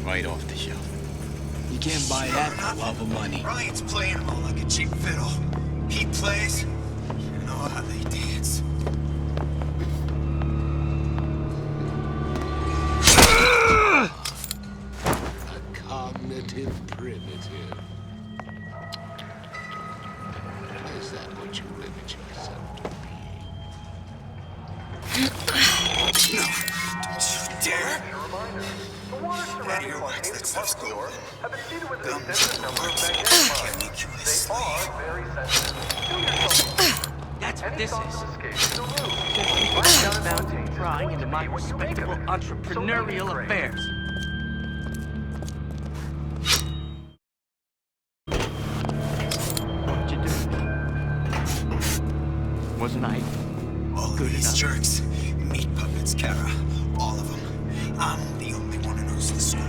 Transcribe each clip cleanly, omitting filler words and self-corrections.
right off the shelf. You can't buy that for love of money. Ryan's playing them all like a cheap fiddle. He plays, you know how they dance. A cognitive primitive. Is that what you limit yourself to No, don't you dare! Daddy earwax, that stuff's golden. Gums, words, can't make you his slave. That's what this is. About prying into my respectable entrepreneurial affairs. What'd you do? Wasn't I All of good these enough? jerks, meat puppets, Kara. All of them. I'm the only one who knows the score.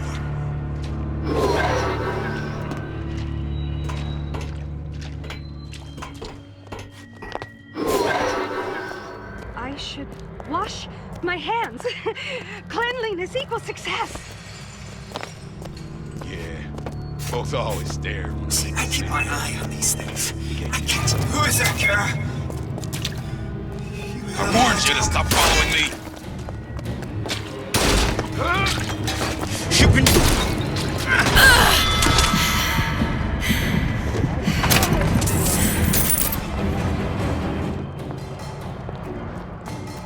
I should wash my hands. Cleanliness equals success. Yeah. Folks always stare. See, I keep my eye on these things. I can't. Who is that, Kara? I warned you to stop following me. You've been...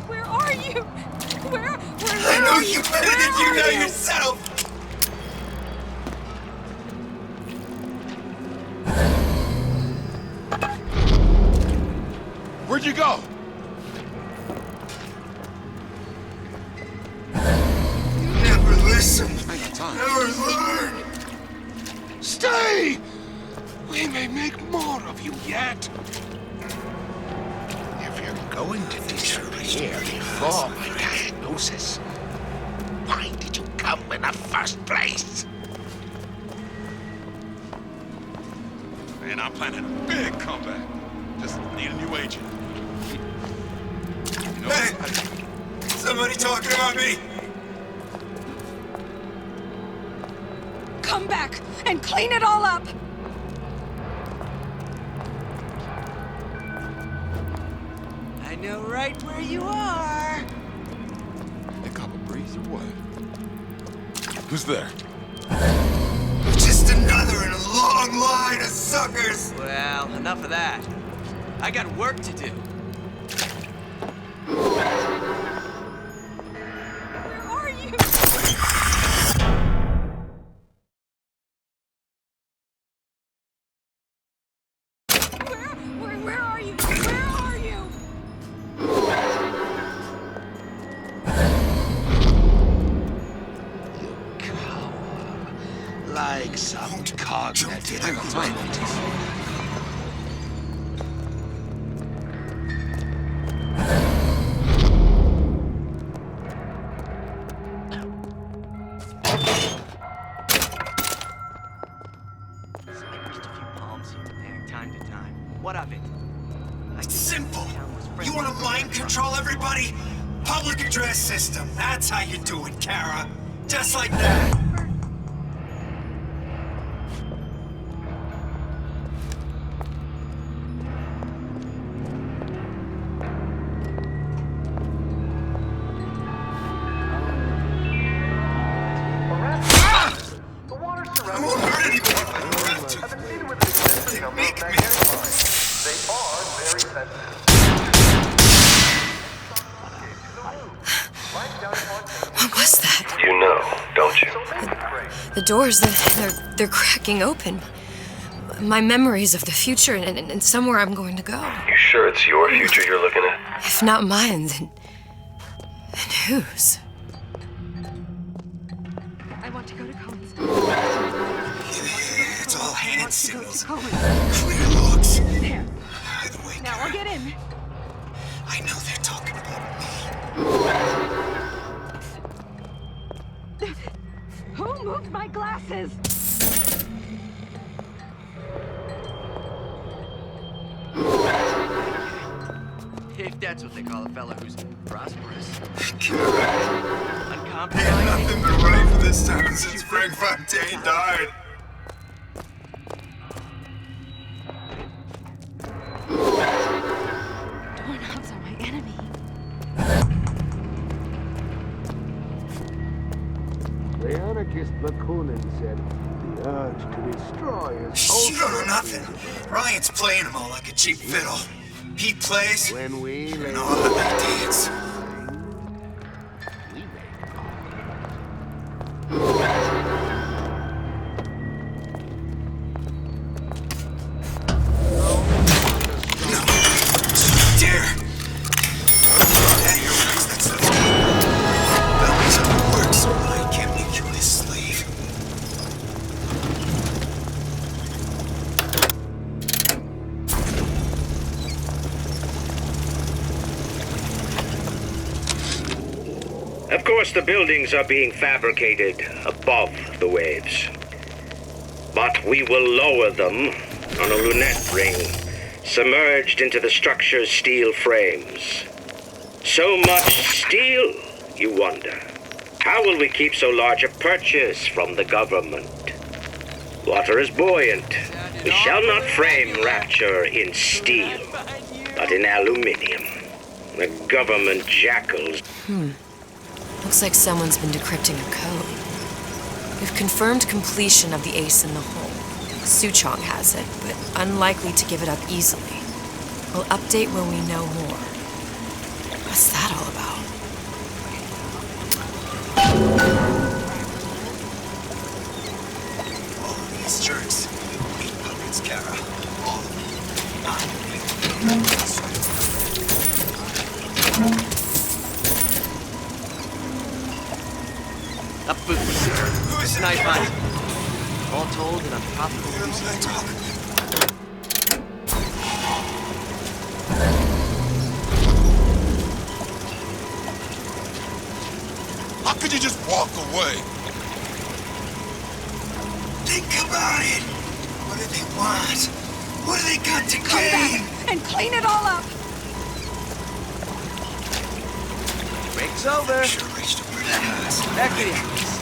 Where are you? Where I know you better than you know yourself! Where'd you go? Never listen. I got time. Never learn. Stay! We may make more of you yet. If you're going to disappear before my diagnosis, why did you come in the first place? Man, I'm planning a big comeback. Just need a new agent. You know, Hey! Somebody talking about me? Come back and clean it all up. I know right where you are. the cup of breeze or what? Who's there? Just another in a long line of suckers! Well, enough of that. I got work to do. Where are you? Where are you? Where are you? You cower. Like some cognitive I got time. Just a few palms here and there, time to time. What of it? It's simple. You want to mind control everybody? Public address system. That's how you do it, Kara. Just like that. I won't hurt anyone if I don't have to. They make me. What was that? You know, don't you? The doors, they're cracking open. My memories of the future and somewhere I'm going to go. You sure it's your future you're looking at? If not mine, then whose? I want to go to Cohen's. It's all hand signals. Cohen. Clear looks. There. By the way, Now I'll Kara, get in. I know they're talking about me. Who moved my glasses? If that's what they call a fella who's prosperous. Kara, I had Uncompromising. nothing but right for this town since Fred Turing Fontaine died. Doorknobs are my enemy. The anarchist Bakunin said the urge to destroy is You don't know nothing. Ryan's playing him all like a cheap fiddle. He plays, when we lay and all of them dance. we make Dare! Out of your ways, that stuff's good. Belly's how it works. Ryan can't make you his slave. Of course, the buildings are being fabricated above the waves. But we will lower them on a lunette ring, submerged into the structure's steel frames. So much steel, you wonder. How will we keep so large a purchase from the government? Water is buoyant. We shall not frame Rapture in steel, but in aluminium. The government jackals. Looks like someone's been decrypting a code. We've confirmed completion of the ace in the hole. Suchong has it, but unlikely to give it up easily. We'll update when we know more. What's that all about? All of these jerks. Meat puppets, Kara. All of them. Up boots. Who is it? Nice find. All told, an unprofitable Who use. was I talking? How could you just walk away? Think about it. What do they want? What do they got to Come gain? back and clean it all up. Break's over. Sure reached a pretty fast. Back it in.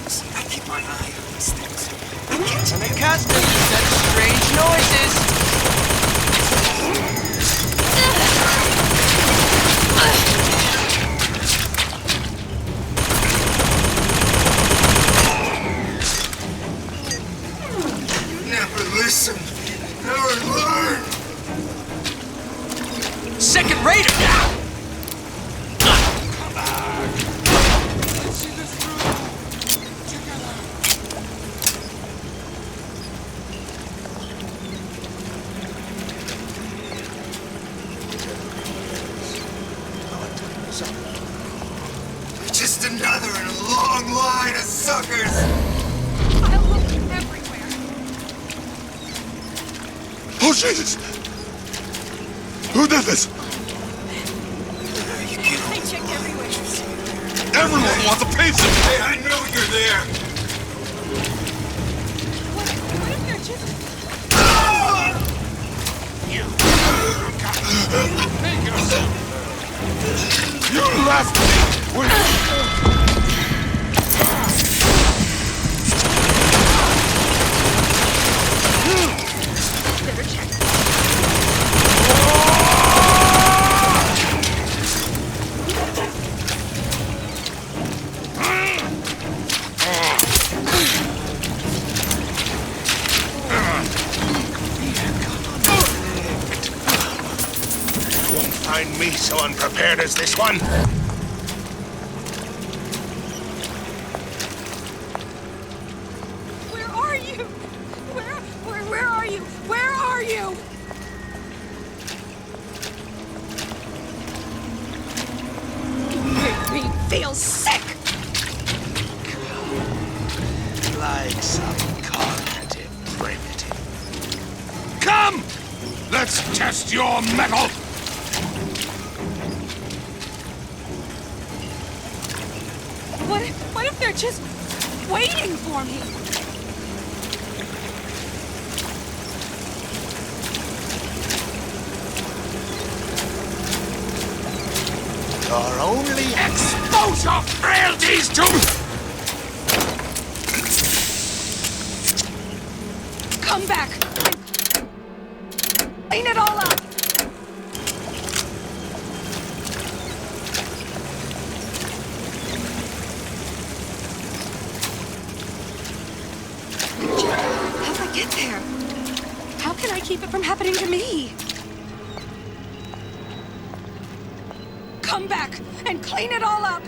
See, I keep my eye on these things. I'm accustomed to such strange noises. Never listen. Never learn. Second rater now! You're just another in a long line of suckers. I looked everywhere. Oh, Jesus! Who did this? You can't I checked everywhere. Everyone wants a piece of me! Hey, I know you're there. What if they're just... You left me! Better check. Won't find me so unprepared as this one. Where are you? Where are you? Where are you? You make me feel sick! Like some cognitive primitive. Come! Let's test your metal! What if they're just waiting for me? Your only expose your frailties to... Come back! Clean it all up! How'd I get there? How can I keep it from happening to me? Come back and clean it all up!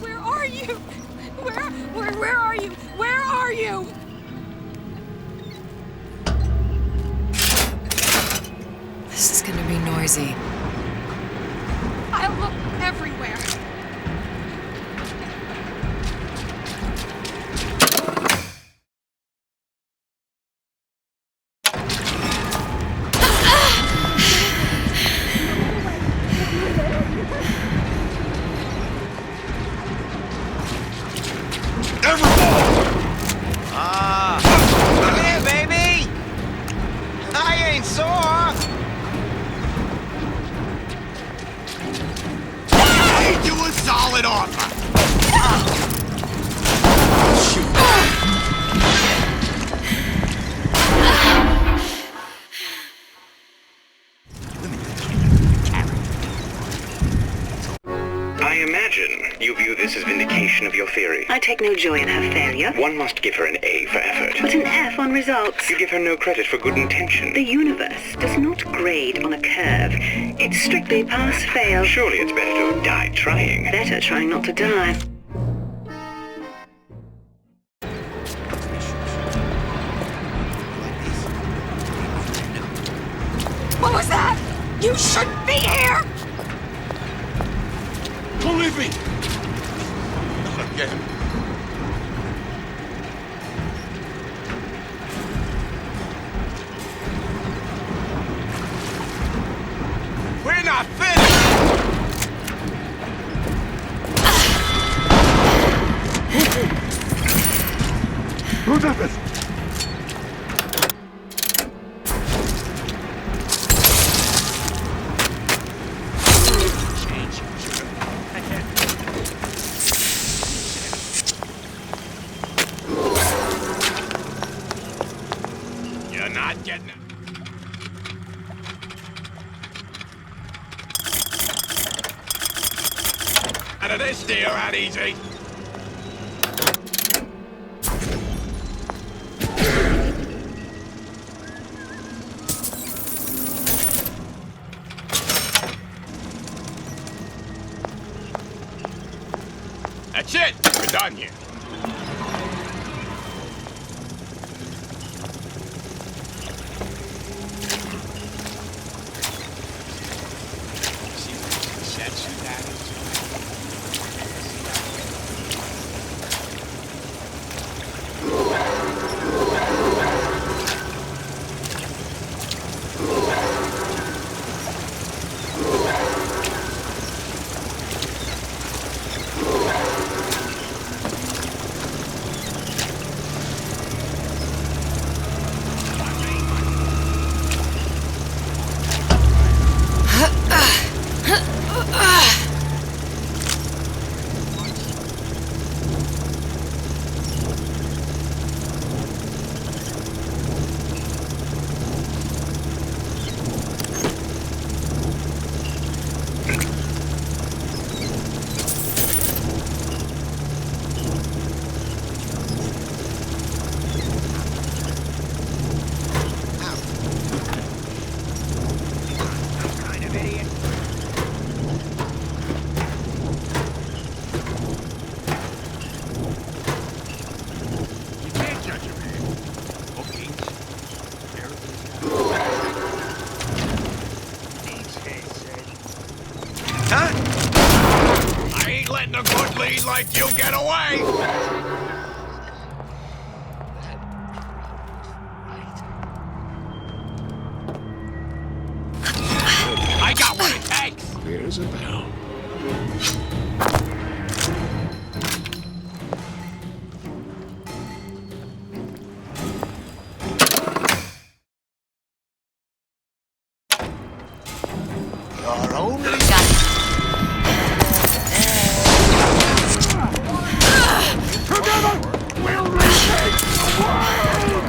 Where are you? Where are you? Where are you? This is gonna be noisy. I'll look everywhere. Come here, baby! I ain't sore! I do a solid offer! I imagine you view this as vindication of your theory. I take no joy in her failure. One must give her an A for effort. But an F on results. You give her no credit for good intention. The universe does not grade on a curve. It's strictly pass-fail. Surely it's better to have died trying. Better trying not to die. What was that? You shouldn't be here! Don't leave me! Not again. We're not finished! Who did this? You're not getting it. Out of this deal, out easy. That's it. We're done here. Letting a good lead like you get away! clear as a bell. You're only... Together, we'll retake the world!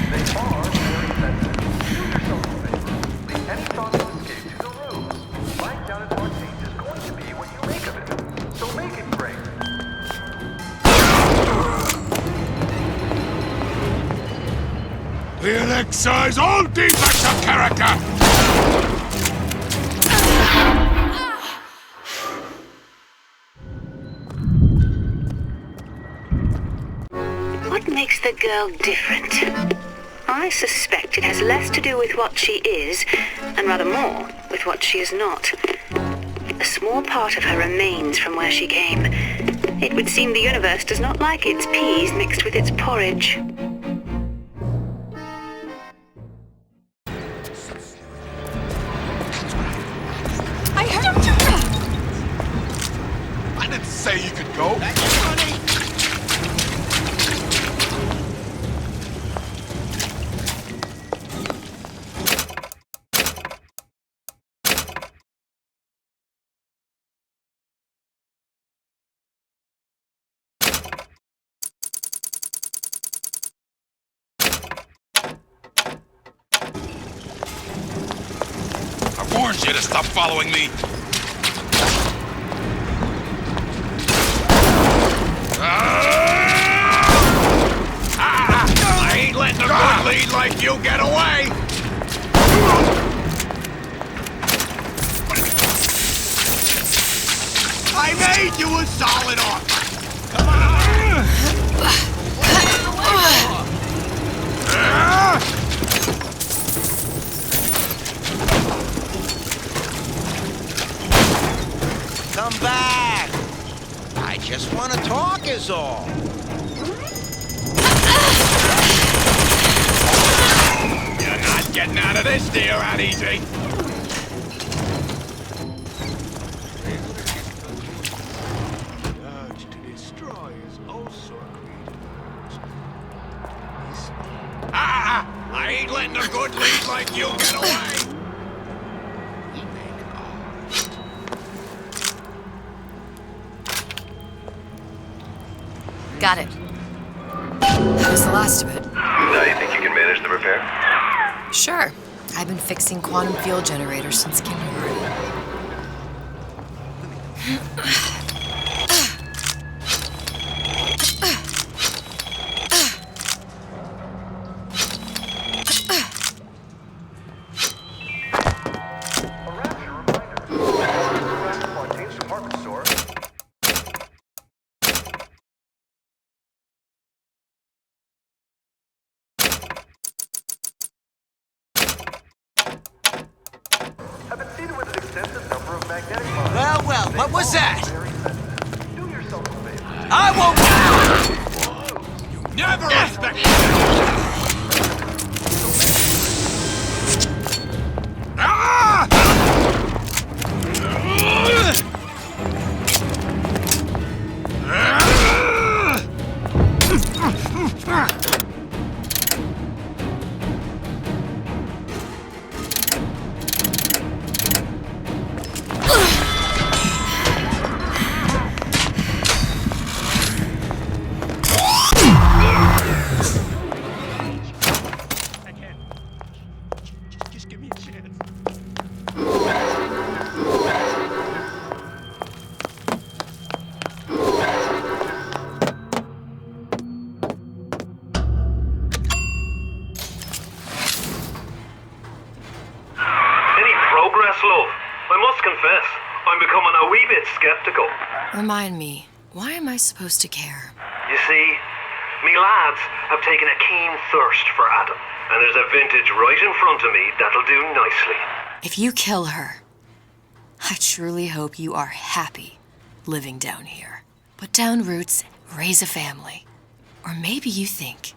They are very sensitive. Do yourself a favor. Leave any thought of escape to the rooms. Life down at Martine is going to be what you make of it. So make it great. We'll excise all defects of character! What makes the girl different? I suspect it has less to do with what she is, and rather more with what she is not. A small part of her remains from where she came. It would seem the universe does not like its peas mixed with its porridge. I didn't say you could go. I warned you to stop following me. I ain't letting a good lead like you get away! I made you a solid offer! Come on! Come back! I just want to talk is all. You're not getting out of this deal that easy! The urge to destroy is also created. I ain't letting a good lead like you get away! Got it. That was the last of it. Now you think you can manage the repair? Sure. I've been fixing quantum field generators since kindergarten. A rapture reminder. Martine's department store. Have been seeded with an extensive number of magnetic lines. Well, what was that? Very sensitive. Do yourself a favor. I won't... Never expect Just give me a chance. Any progress, love? I must confess, I'm becoming a wee bit skeptical. Remind me, why am I supposed to care? You see, me lads have taken a keen thirst for Adam, and there's a vintage right in front of me that'll do nicely. If you kill her, I truly hope you are happy living down here. Put down roots, raise a family. Or maybe you think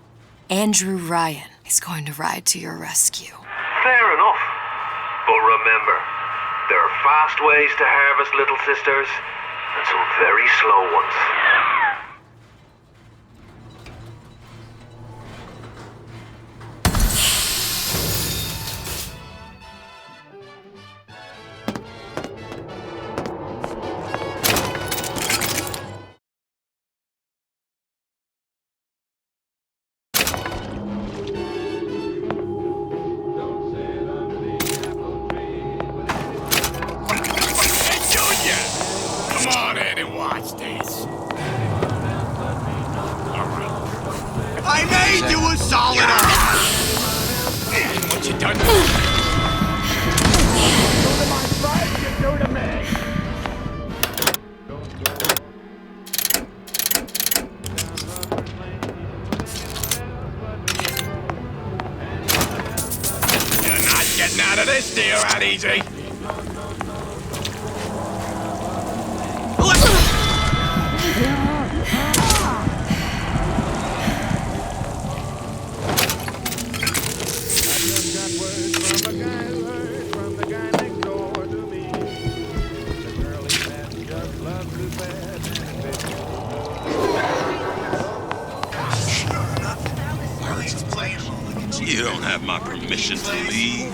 Andrew Ryan is going to ride to your rescue. Fair enough. But remember, There are fast ways to harvest, little sisters, and some very slow ones. I made you a solid What you done? You're not getting out of this deal that easy. You don't have my permission to leave.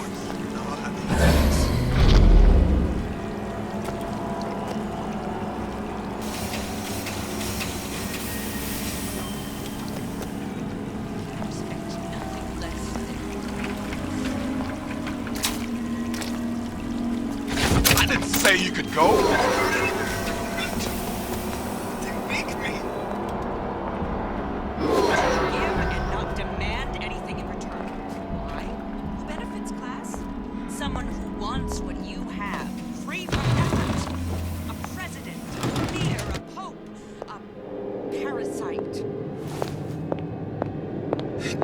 I didn't say you could go. Someone who wants what you have, free from effort. A president, a leader, a pope, a parasite.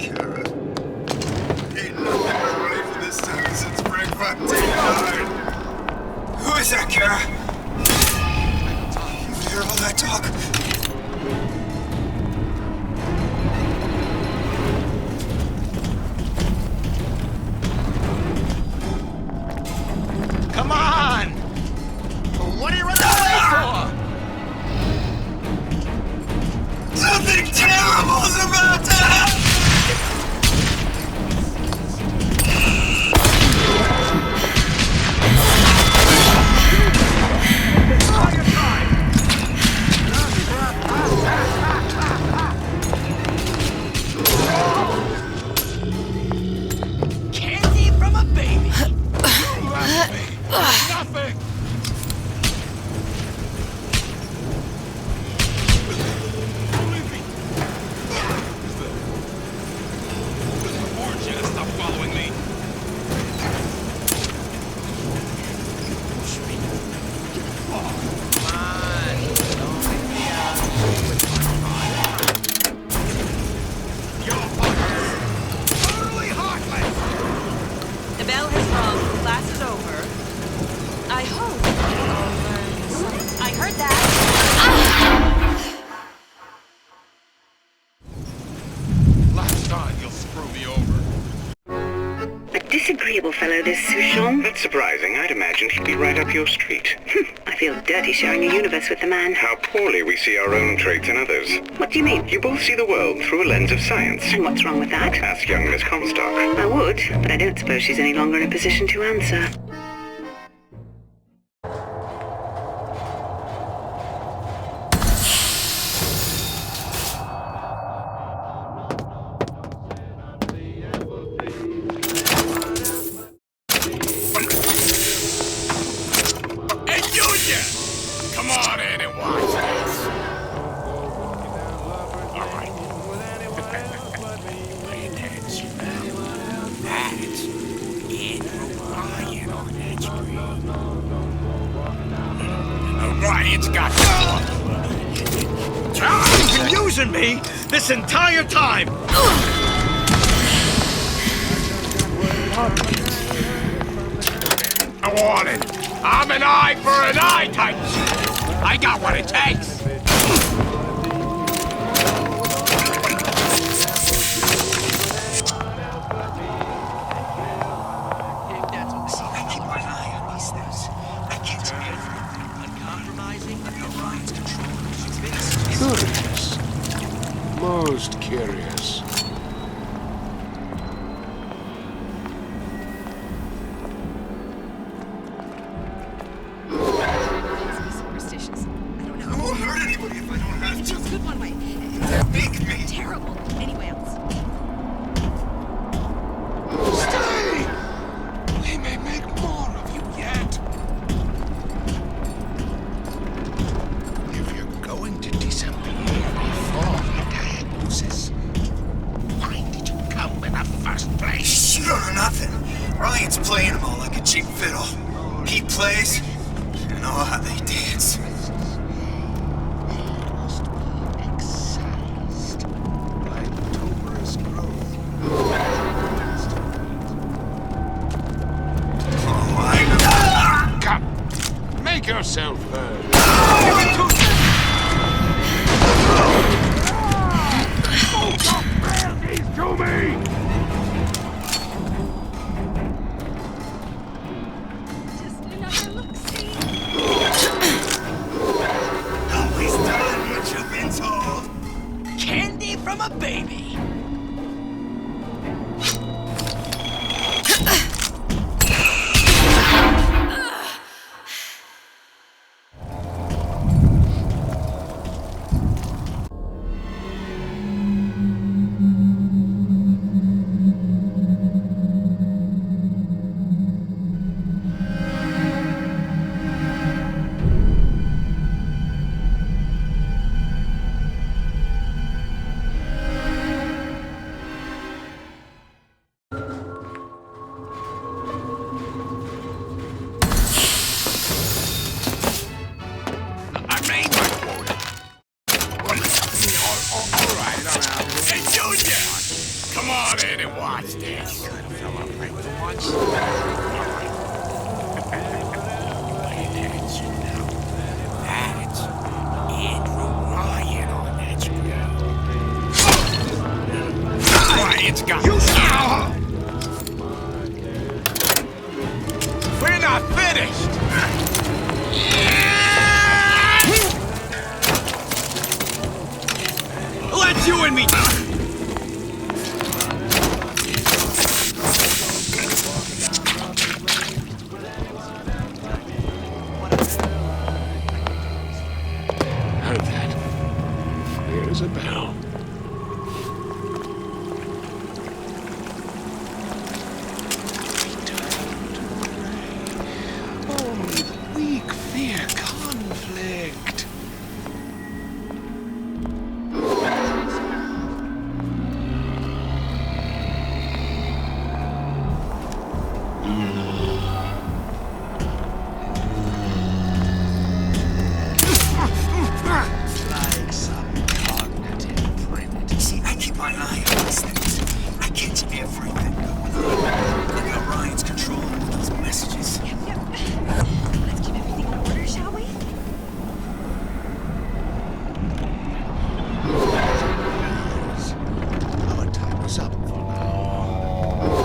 Kara, ain't nothing been ready for this time since Frank died. Who is that, Kara? You hear all that talk? Come on! What are you running away for? Something terrible's about to happen! Candy from a baby! Nothing! Stop following me. The bell has rung. Class is over. I hope you all learned something. I heard that. Last time you'll screw me over. A disagreeable fellow, this Souchon. That's surprising. I'd imagined he'd be right up your street. I feel dirty sharing a universe with the man. How poorly we see our own traits in others. What do you mean? You both see the world through a lens of science. And what's wrong with that? Ask young Miss Comstock. I would, but I don't suppose she's any longer in a position to answer. Hey, Junior! Come on in and watch this. All right. Pay attention. That's Andrew Ryan on that screen. Ryan's got... You've been using me this entire time! I want it. I'm an eye for an eye type. I got what it takes. See, I keep my eye on these things. curious. Superstitious. I don't know. I won't hurt anybody if I don't have It to. feels good one way. They're big me. Terrible. Anyway else. Stay! We may make more of you yet. If you're going to disappear before the diagnosis, why did you come in the first place? You don't know nothing. Ryan's playing them all like a cheap fiddle. He plays, and oh, how they dance. Must be excised by tuberous growth. Oh, I Come, make yourself heard. To me! Just another look-see. Always done what you've been told. Candy from a baby. I made my quota. All right. Hey, Junior! Come on in and watch this. Fill up right with once. Pay attention now. That's Andrew Ryan on that screen. Ryan's got you. We're not finished. Let you and me. Heard that. Here's a bell. Only the weak fear conflict. Like some cognitive primitive. See, I keep my eye on these things. I catch everything going on. Look how Ryan's controlling all those messages. Yep. Let's keep everything in order, shall we? Our time is up for now.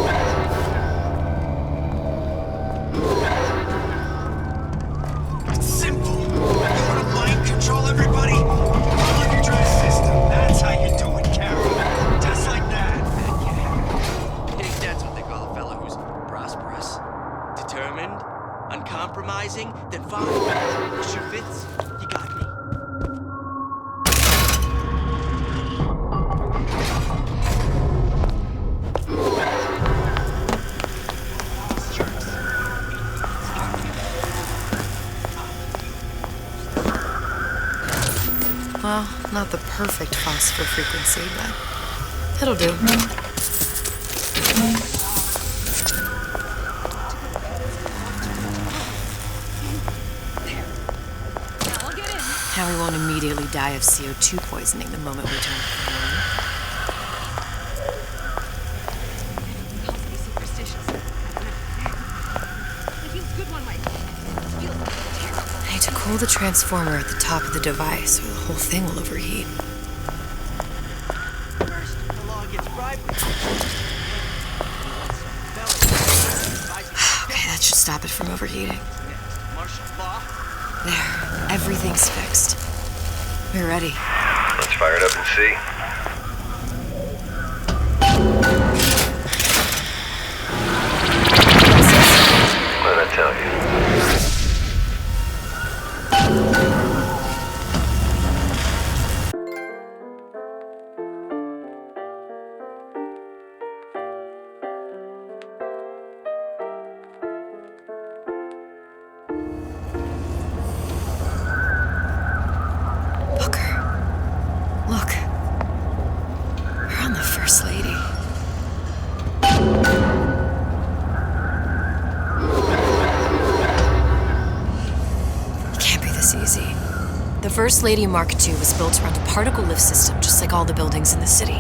It's simple. You want to mind control everybody? All of your drive system. That's how you do it, Kara. Just like that. I think that's what they call a fella who's prosperous, determined, uncompromising. Then fine. The shoe fits. You got me. Well, not the perfect phosphor frequency, but it'll do. Now I'll get in. How we won't immediately die of CO2 poisoning the moment we turn the corner. I'll be superstitious. It feels good one way. It feels terrible. I need to cool the transformer at the top of the device, or the whole thing will overheat. First, the law gets bribery. Okay, that should stop it from overheating. Martial law. There, everything's fixed. We're ready. Let's fire it up and see. First Lady Mark II was built around a particle lift system, just like all the buildings in the city.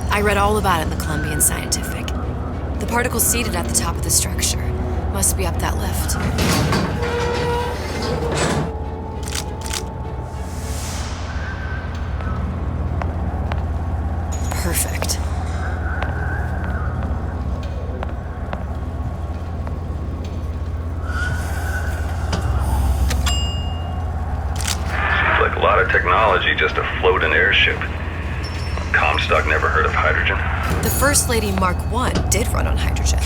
I read all about it in the Columbian Scientific. The particles seated at the top of the structure must be up that lift. Perfect. Seems like a lot of technology just to float an airship. Comstock never heard of hydrogen. The First Lady Mark I did run on hydrogen,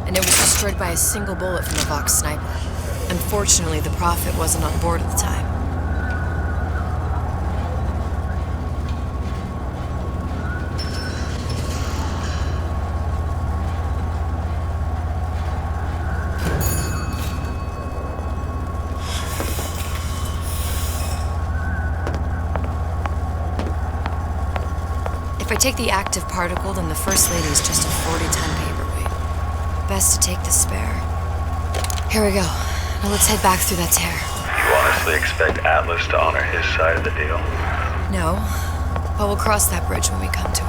and it was destroyed by a single bullet from a Vox sniper. Unfortunately, the Prophet wasn't on board at the time. If I take the active particle, then the First Lady is just a 40-ton paperweight. Best to take the spare. Here we go. Now let's head back through that tear. You honestly expect Atlas to honor his side of the deal? No, but we'll cross that bridge when we come to it.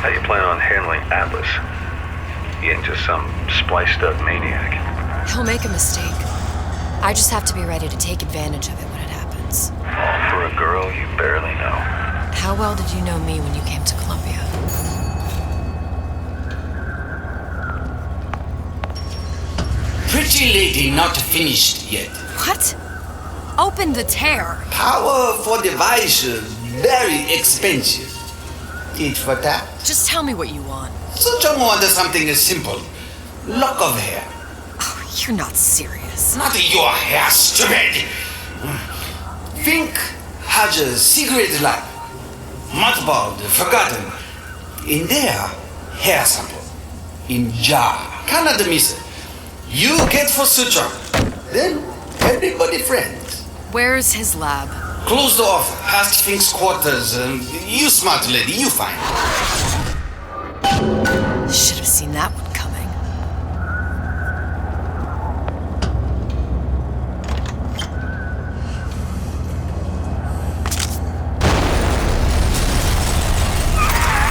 How do you plan on handling Atlas? He ain't just some spliced-up maniac. He'll make a mistake. I just have to be ready to take advantage of it when it happens. All for a girl you barely know. How well did you know me when you came to Columbia? Pretty lady not finished yet. What? Open the tear. Power for device, very expensive. Tit for tat. Just tell me what you want. Such a wonder something is simple. Lock of hair. Oh, you're not serious. Not your hair, stupid. Think has a secret lab. Mothballed, forgotten. In there, hair sample. In jar. Cannot miss it. You get for suture. Then everybody friends. Where's his lab? Closed off, past Fink's quarters. You smart lady, you find. Should have seen that one coming.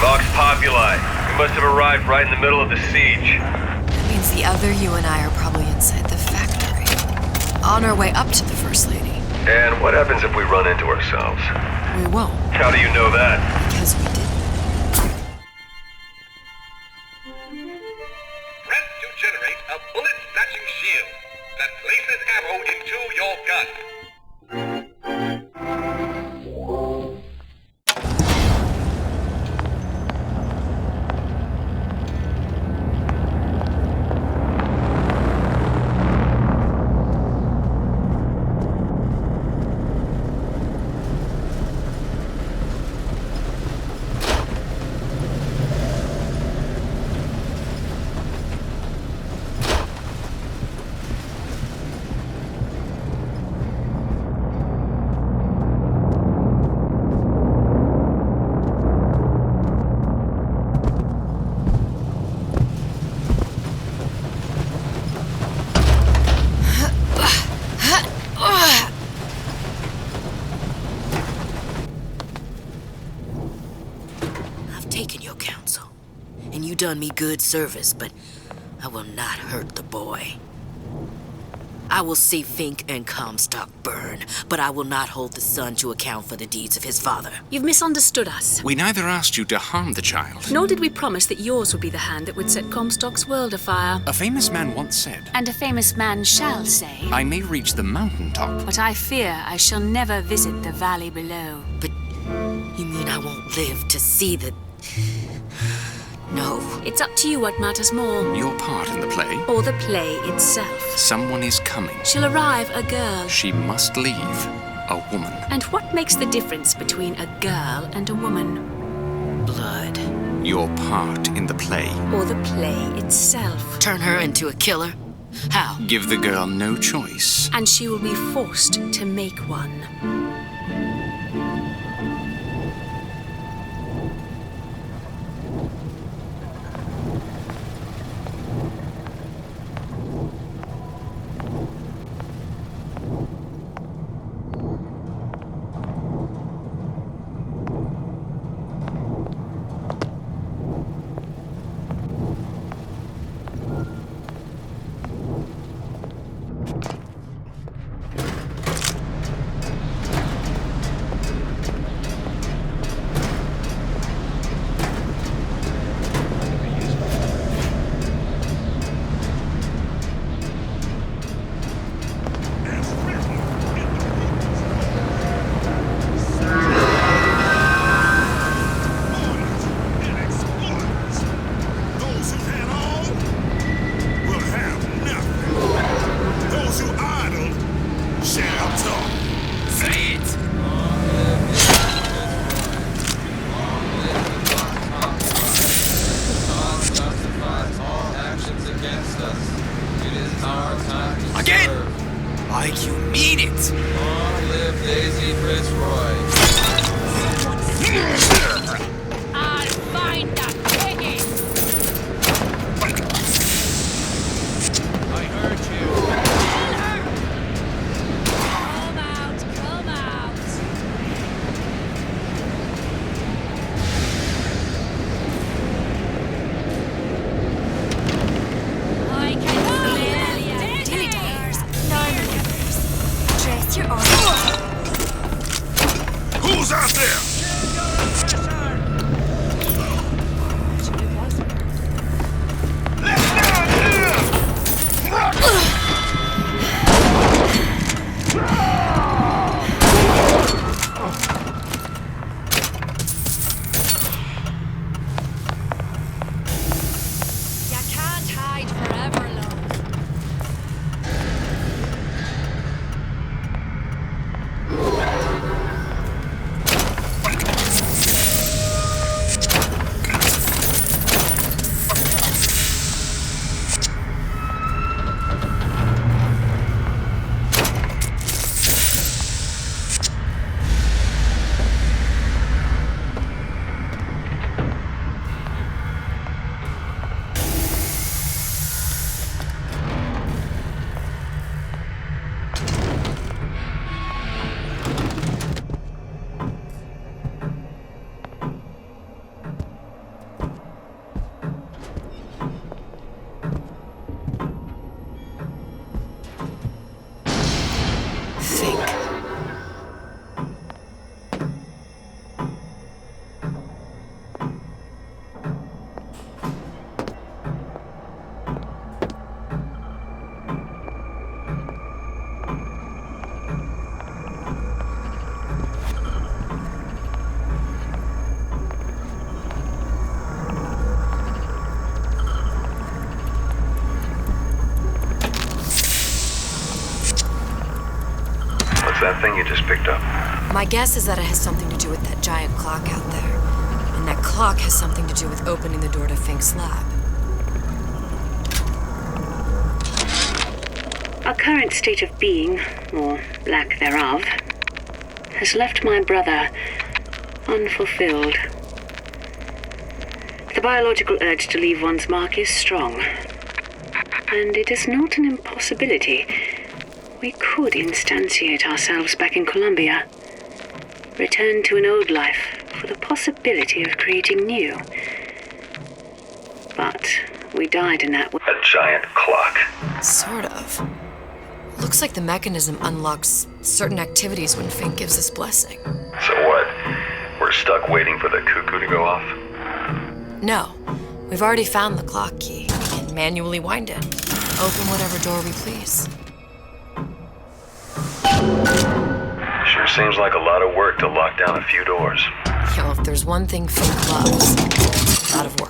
Vox Populi. We must have arrived right in the middle of the siege. That means the other you and I are probably inside the factory. On our way up to the First Lady. And what happens if we run into ourselves? We won't. How do you know that? Because we didn't. Press to generate a bullet-snatching shield that places ammo into your gun. Done me good service, but I will not hurt the boy. I will see Fink and Comstock burn, but I will not hold the son to account for the deeds of his father. You've misunderstood us. We neither asked you to harm the child. Nor did we promise that yours would be the hand that would set Comstock's world afire. A famous man once said, And a famous man shall say, I may reach the mountaintop, but I fear I shall never visit the valley below. But you mean I won't live to see the... No. It's up to you what matters more. Your part in the play? Or the play itself. Someone is coming. She'll arrive, a girl. She must leave, a woman. And what makes the difference between a girl and a woman? Blood. Your part in the play. Or the play itself. Turn her into a killer? How? Give the girl no choice. And she will be forced to make one. Who's out there? That thing you just picked up? My guess is that it has something to do with that giant clock out there. And that clock has something to do with opening the door to Fink's lab. Our current state of being, or lack thereof, has left my brother unfulfilled. The biological urge to leave one's mark is strong. And it is not an impossibility. We could instantiate ourselves back in Columbia. Return to an old life for the possibility of creating new. But we died in that way. A giant clock. Sort of. Looks like the mechanism unlocks certain activities when Fink gives his blessing. So what? We're stuck waiting for the cuckoo to go off? No. We've already found the clock key. We can manually wind it. Open whatever door we please. Sure seems like a lot of work to lock down a few doors. Yo, if there's one thing Fink loves, it's a lot of work.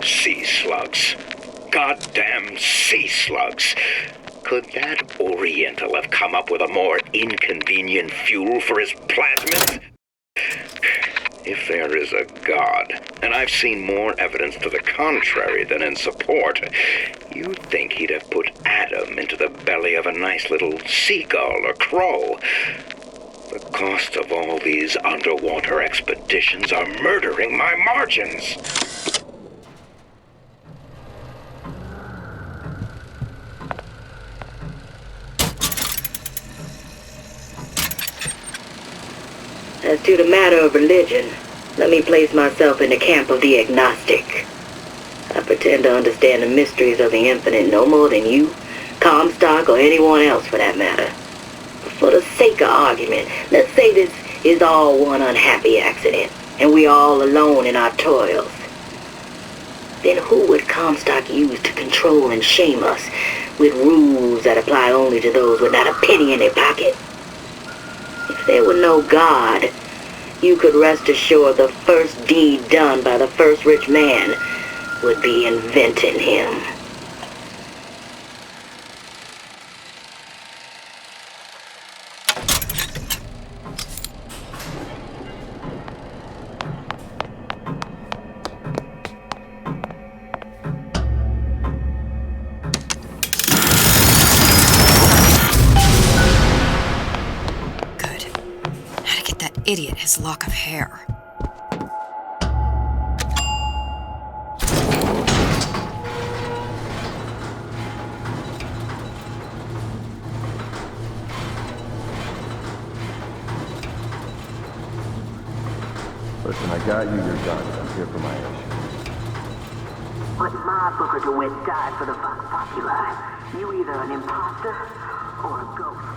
Sea slugs. Goddamn sea slugs. Could that Oriental have come up with a more inconvenient fuel for his plasmids? If there is a God, and I've seen more evidence to the contrary than in support, you'd think he'd have put Adam into the belly of a nice little seagull or crow. The cost of all these underwater expeditions are murdering my margins. As to the matter of religion, let me place myself in the camp of the agnostic. I pretend to understand the mysteries of the infinite no more than you, Comstock, or anyone else for that matter. But for the sake of argument, let's say this is all one unhappy accident, and we are all alone in our toils. Then who would Comstock use to control and shame us with rules that apply only to those with not a penny in their pocket? If there were no God, you could rest assured the first deed done by the first rich man would be inventing him. Idiot his lock of hair. Listen, I got you your guns. I'm here for my issue. But my Booker DeWitt died for the Vox Populi. You either an imposter or a ghost.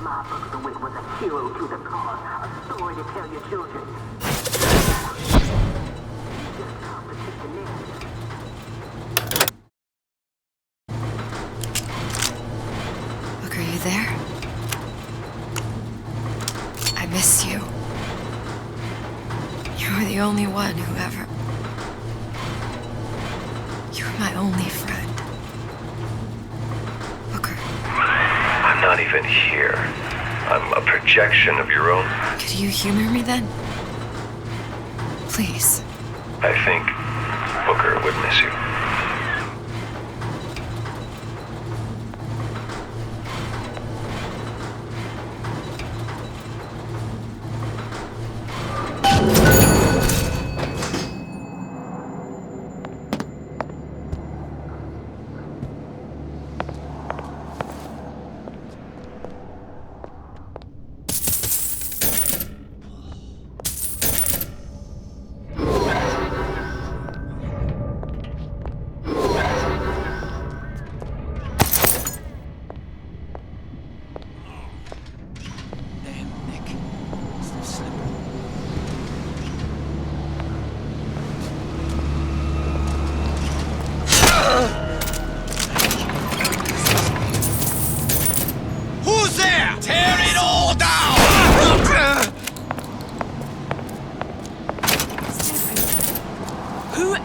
My Booker DeWitt was a hero to the cause, a story to tell your children. Look, are you there? I miss you. You were the only one who ever... You were my only friend. Booker. I'm not even here. I'm a projection of your own. Could you humor me then? Please. I think Booker would miss you.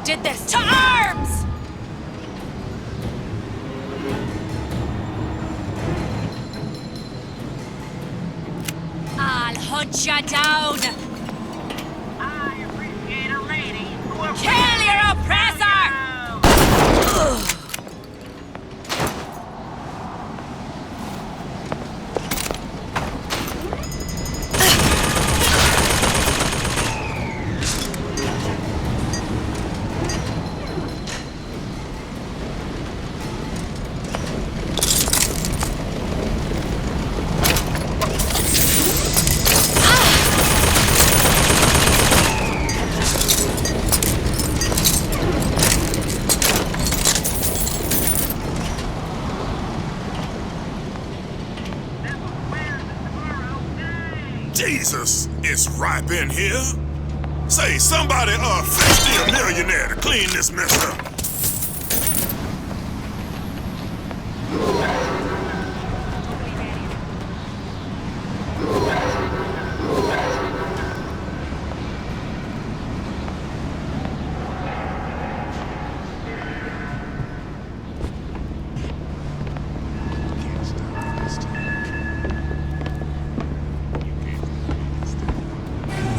Did this to arms! I'll hunt you down! I appreciate a lady who... Kill your oppressor! Jesus, it's ripe in here. Say, somebody fetch me a millionaire to clean this mess up.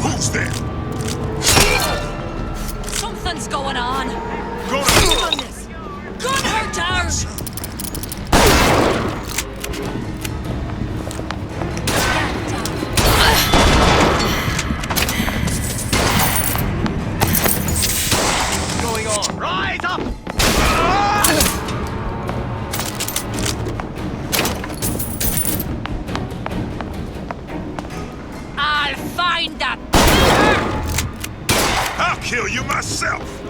Who's there? Something's going on. Goodness! Gun her down! kill you myself!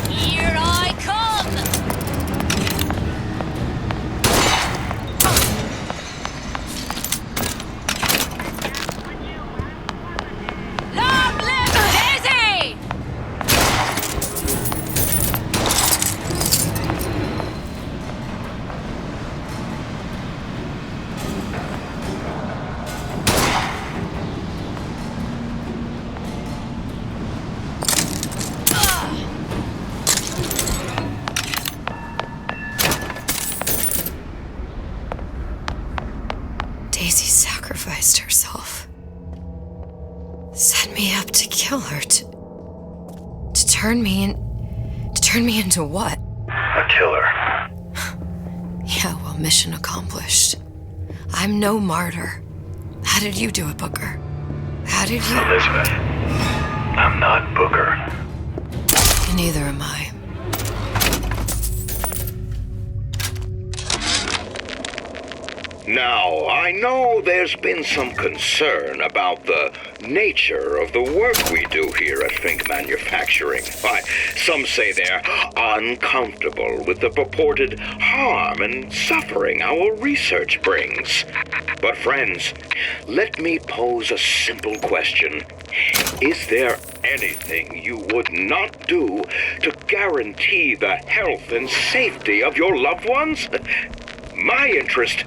Here I come! Long live Daisy! Daisy sacrificed herself. Set me up to kill her, to turn me into what? A killer. Yeah, well, mission accomplished. I'm no martyr. How did you do it, Booker? How did you... Elizabeth, I'm not Booker. Neither am I. Now, I know there's been some concern about the nature of the work we do here at Fink Manufacturing. Why, some say they're uncomfortable with the purported harm and suffering our research brings. But friends, let me pose a simple question. Is there anything you would not do to guarantee the health and safety of your loved ones? My interest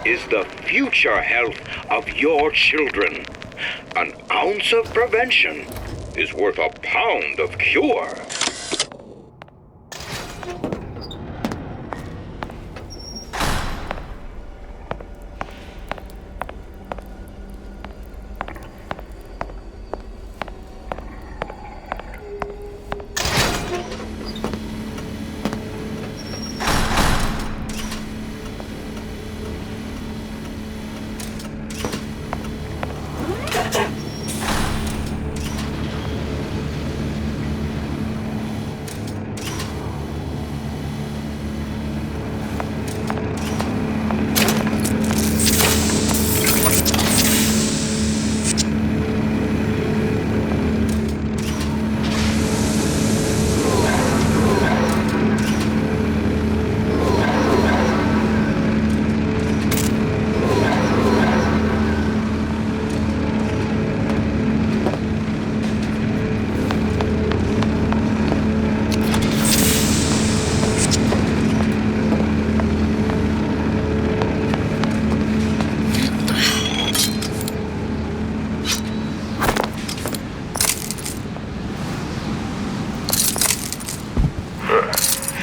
is the future health of your children. An ounce of prevention is worth a pound of cure.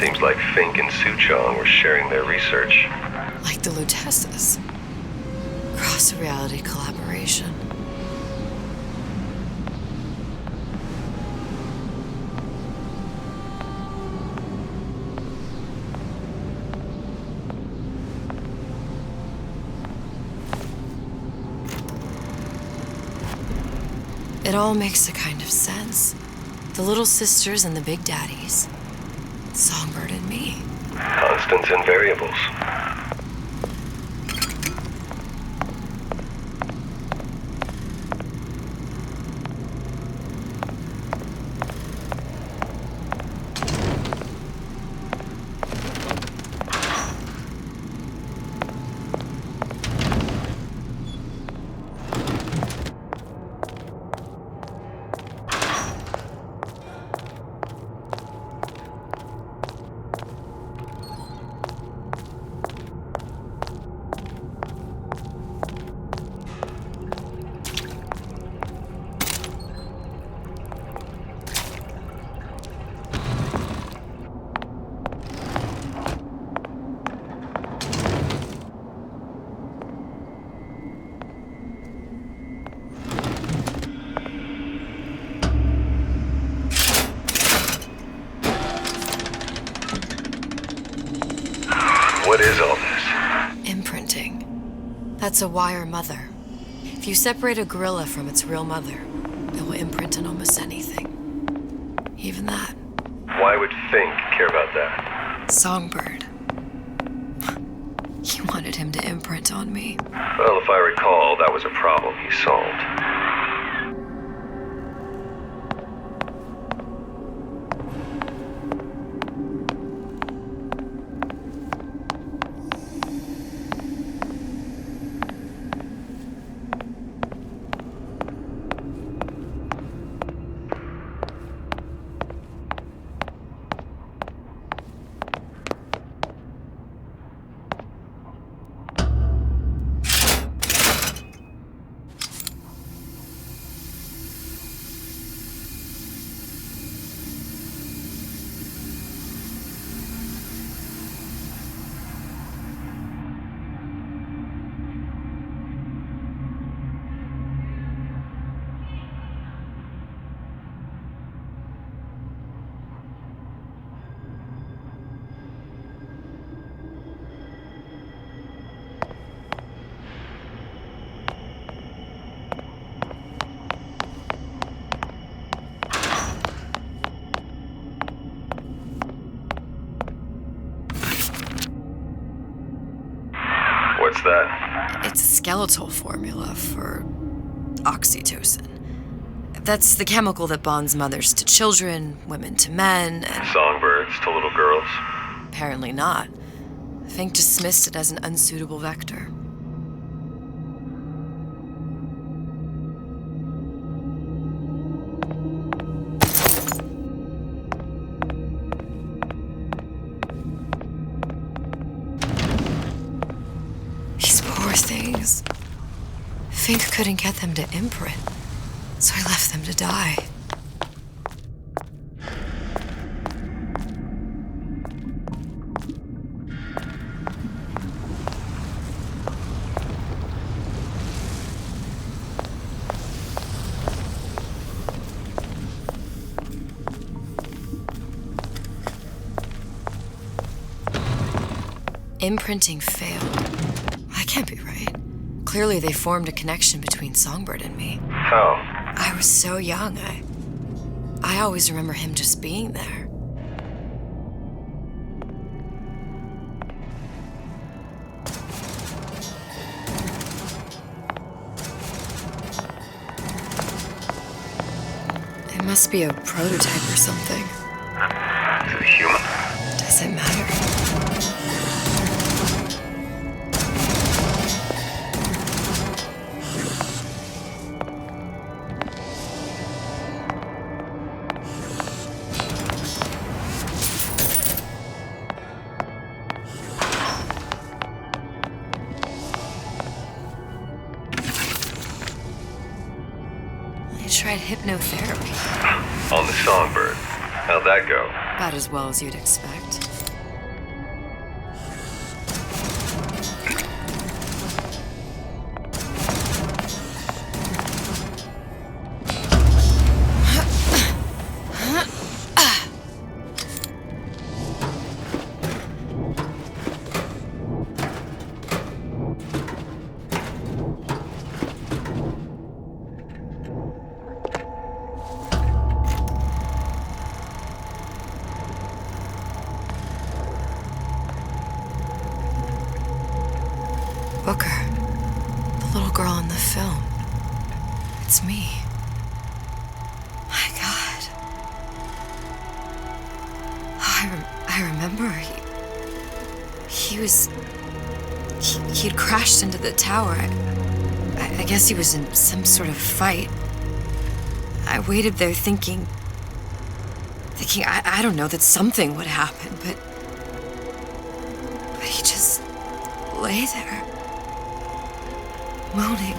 Seems like Fink and Suchong were sharing their research. Like the Lutesses. Cross-reality collaboration. It all makes a kind of sense. The little sisters and the big daddies. Songbird and me. Constants and variables. What is all this? Imprinting. That's a wire mother. If you separate a gorilla from its real mother, it will imprint on almost anything. Even that. Why would Fink care about that? Songbird. He wanted him to imprint on me. Well, if I recall, that was a problem he solved. What's that? It's a skeletal formula for oxytocin. That's the chemical that bonds mothers to children, women to men, and... Songbirds to little girls? Apparently not. Fink dismissed it as an unsuitable vector. These poor things. Fink couldn't get them to imprint, so I left them to die. Imprinting failed. That can't be right. Clearly they formed a connection between Songbird and me. How? I was so young. I always remember him just being there. It must be a prototype or something. Is it human? Does it matter? I tried hypnotherapy. On the Songbird. How'd that go? About as well as you'd expect. Booker, the little girl in the film. It's me. My God. I remember he'd crashed into the tower. I guess he was in some sort of fight. I waited there thinking I don't know, that something would happen, but he just lay there. Moaning.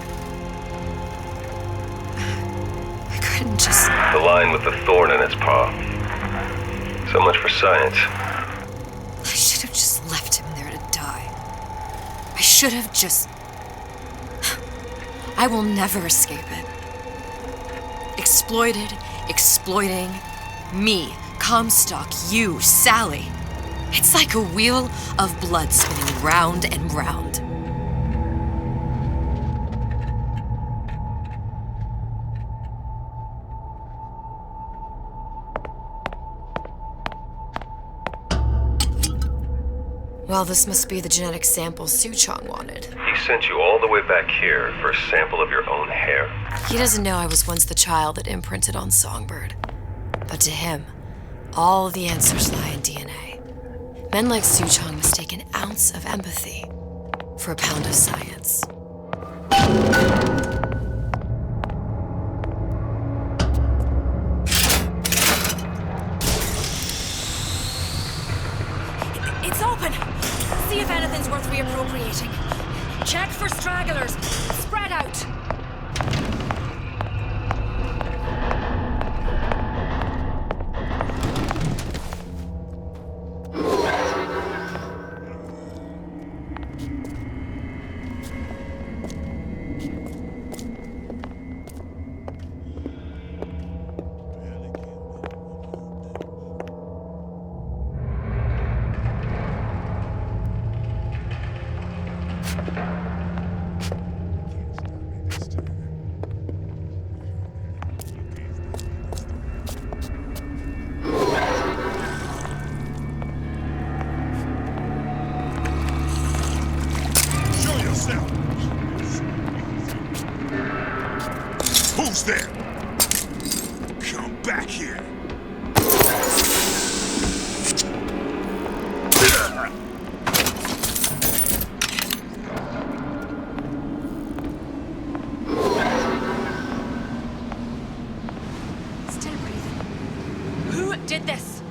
I couldn't just... The line with the thorn in its paw. So much for science. I should have just left him there to die. I should have just... I will never escape it. Exploited, exploiting, me, Comstock, you, Sally. It's like a wheel of blood spinning round and round. Well, this must be the genetic sample Suchong wanted. He sent you all the way back here for a sample of your own hair? He doesn't know I was once the child that imprinted on Songbird. But to him, all of the answers lie in DNA. Men like Suchong mistake an ounce of empathy for a pound of science. It's open! See if anything's worth reappropriating. Check for stragglers. Spread out. Who's there? Come back here. Still breathing. Who did this?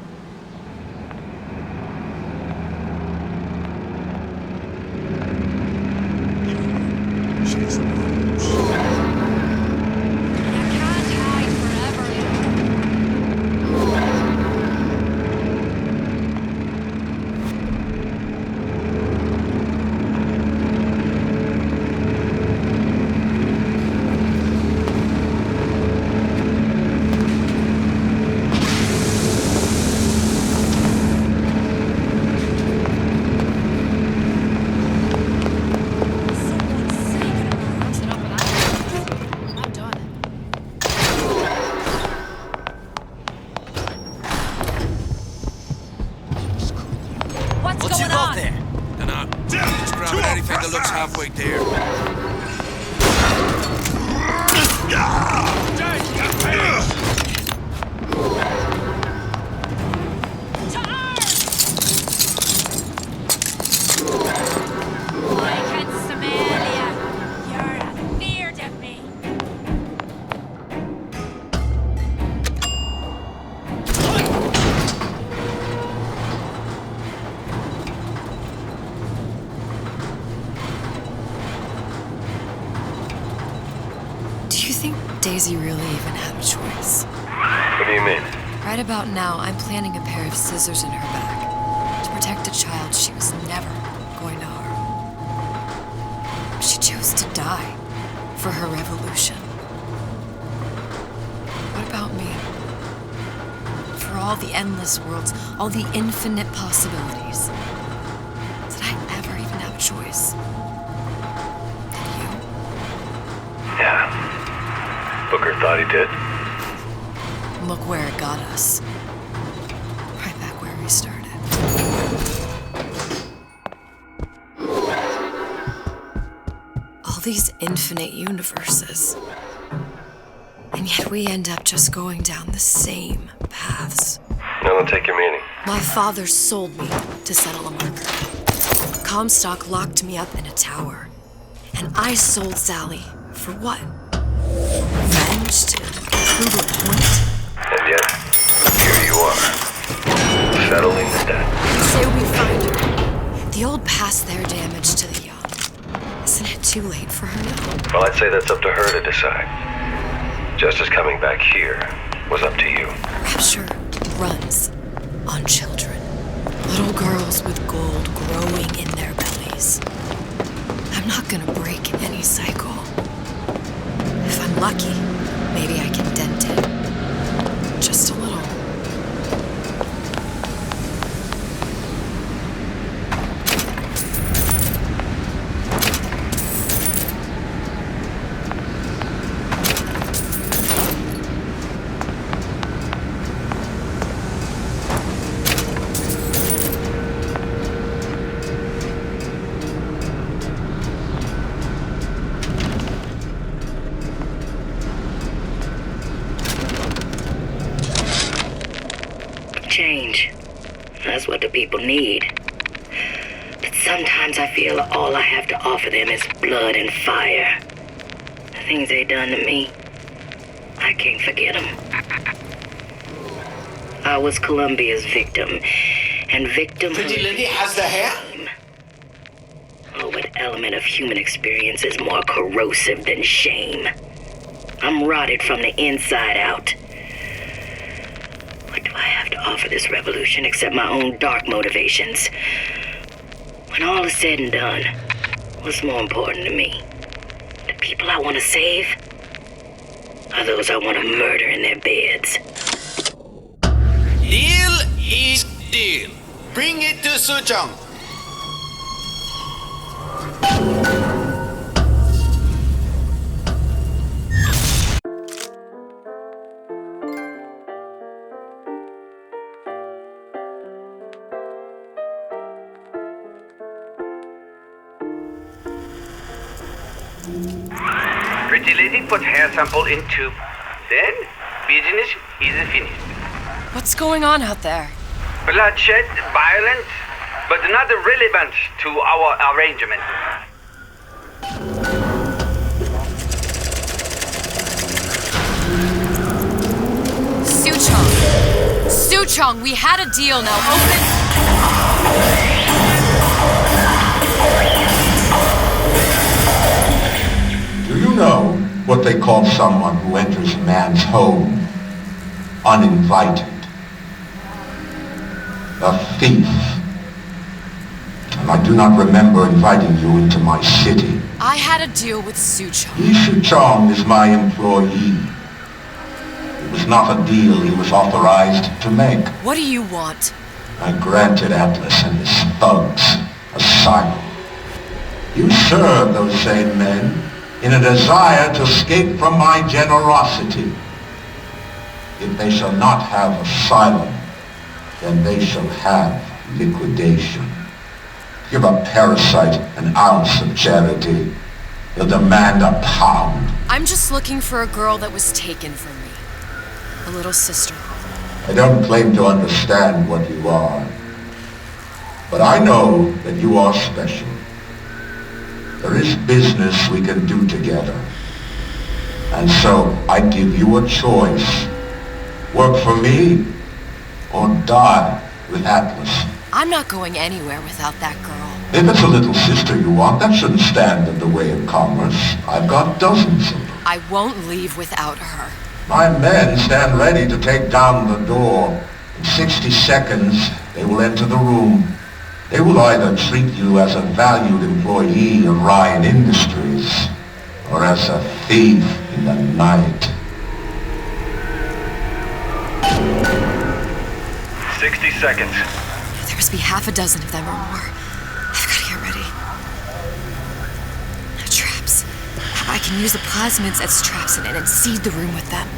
What you got there? Dunno. Just grabbing anything that looks halfway there. I can smell ya. You're afeard of me. Do you think Daisy really even had a choice? What do you mean? Right about now, I'm planting a pair of scissors in her back to protect a child she was never going to harm. She chose to die for her revolution. What about me? For all the endless worlds, all the infinite possibilities. Did I ever even have a choice? Yeah. Booker thought he did. Look where it got us. Right back where we started. All these infinite universes. And yet we end up just going down the same paths. Now don't take your meaning. My father sold me to settle a marker. Comstock locked me up in a tower. And I sold Sally for what? Revenge to prove a point? And yet, here you are. Settling the debt. You say we find her. The old past their damage to the young. Isn't it too late for her now? Well, I'd say that's up to her to decide. Just as coming back here was up to you. Rapture runs on children. Little girls with gold growing in their bellies. I'm not gonna break any cycle. If I'm lucky, maybe I can dent it. Just a little. That's what the people need. But sometimes I feel all I have to offer them is blood and fire. The things they done to me, I can't forget them. I was Columbia's victim, and victimhood... Pretty lady has the hair? Oh, what element of human experience is more corrosive than shame? I'm rotted from the inside out. What do I have to offer this revolution except my own dark motivations? When all is said and done, what's more important to me? The people I want to save? Or those I want to murder in their beds? Deal is deal. Bring it to Suchong. Pretty lady put hair sample in tube. Then, business is finished. What's going on out there? Bloodshed, violence, but not relevant to our arrangement. Suchong! Suchong, we had a deal, now open... Do you know what they call someone who enters a man's home uninvited? A thief. And I do not remember inviting you into my city. I had a deal with Suchong. Suchong is my employee. It was not a deal he was authorized to make. What do you want? I granted Atlas and his thugs asylum. You serve those same men in a desire to escape from my generosity. If they shall not have asylum, then they shall have liquidation. Give a parasite an ounce of charity, he'll demand a pound. I'm just looking for a girl that was taken from me. A little sister. I don't claim to understand what you are, but I know that you are special. There is business we can do together. And so I give you a choice. Work for me or die with Atlas. I'm not going anywhere without that girl. If it's a little sister you want, that shouldn't stand in the way of commerce. I've got dozens of them. I won't leave without her. My men stand ready to take down the door. In 60 seconds, they will enter the room. They will either treat you as a valued employee of Ryan Industries, or as a thief in the night. 60 seconds. There must be half a dozen of them or more. I've got to get ready. No traps. I can use the plasmids as traps in it and seed the room with them.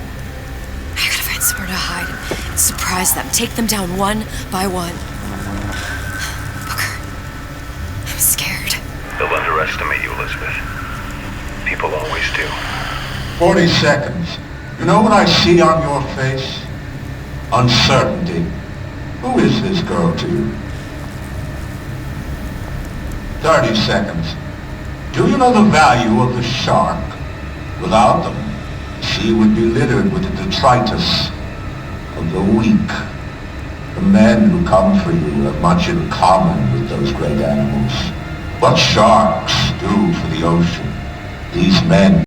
I gotta find somewhere to hide and surprise them. Take them down one by one. I'm scared. They'll underestimate you, Elizabeth. People always do. 40 seconds. You know what I see on your face? Uncertainty. Who is this girl to you? 30 seconds. Do you know the value of the shark? Without them, the sea would be littered with the detritus of the weak. The men who come for you have much in common with those great animals. What sharks do for the ocean, these men